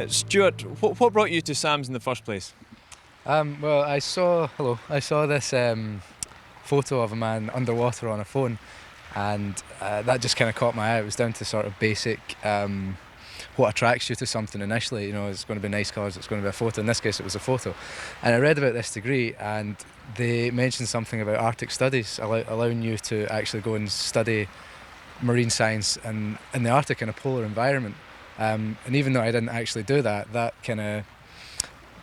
Stewart, what brought you to SAMS in the first place? Well, I saw this photo of a man underwater on a phone, and that just kind of caught my eye. It was down to sort of basic what attracts you to something initially. You know, it's going to be nice colours, it's going to be a photo. In this case, it was a photo. And I read about this degree, and they mentioned something about Arctic studies, allowing you to actually go and study marine science in the Arctic in a polar environment. And even though I didn't actually do that, that kind of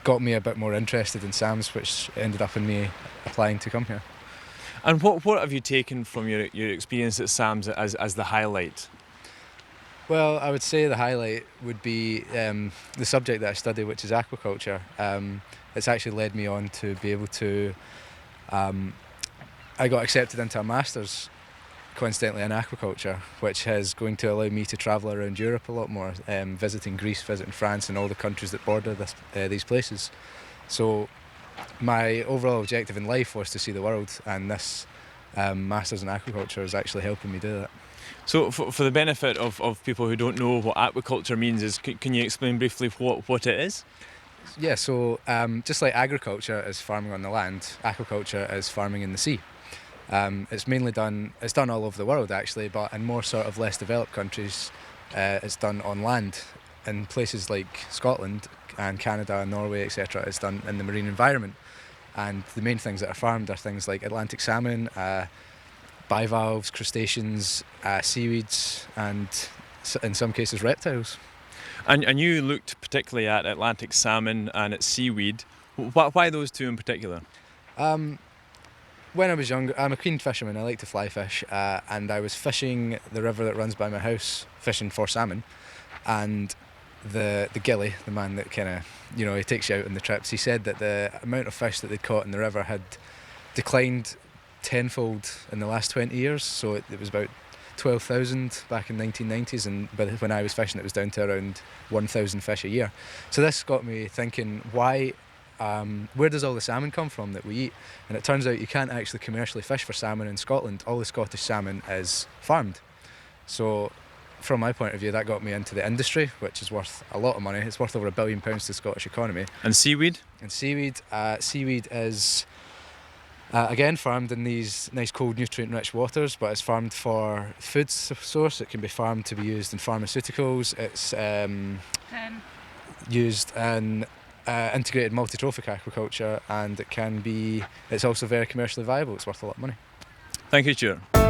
got me a bit more interested in SAMS, which ended up in me applying to come here. And what have you taken from your experience at SAMS as the highlight? Well, I would say the highlight would be the subject that I study, which is aquaculture. It's actually led me on to be able to... I got accepted into a master's, coincidentally, in aquaculture, which is going to allow me to travel around Europe a lot more, visiting Greece, visiting France and all the countries that border these places. So my overall objective in life was to see the world, and this master's in aquaculture is actually helping me do that. So for the benefit of people who don't know what aquaculture means, can you explain briefly what it is? Yeah, so just like agriculture is farming on the land, aquaculture is farming in the sea. It's done all over the world actually, but in more sort of less developed countries, it's done on land. In places like Scotland and Canada and Norway, etc., it's done in the marine environment. And the main things that are farmed are things like Atlantic salmon, bivalves, crustaceans, seaweeds, and in some cases reptiles. And you looked particularly at Atlantic salmon and at seaweed. Why those two in particular? When I was younger, I'm a keen fisherman, I like to fly fish, and I was fishing the river that runs by my house, fishing for salmon, and the gilly, the man that kind of, you know, he takes you out on the trips, he said that the amount of fish that they'd caught in the river had declined tenfold in the last 20 years, so it was about 12,000 back in the 1990s, and when I was fishing it was down to around 1,000 fish a year. So this got me thinking, where does all the salmon come from that we eat? And it turns out you can't actually commercially fish for salmon in Scotland. All the Scottish salmon is farmed. So from my point of view, that got me into the industry, which is worth a lot of money. It's worth over £1 billion to the Scottish economy. And seaweed? And seaweed is again farmed in these nice cold nutrient-rich waters, but it's farmed for food source. It can be farmed to be used in pharmaceuticals. It's used in integrated multi-trophic aquaculture, and it's also very commercially viable. It's worth a lot of money. Thank you, Stuart.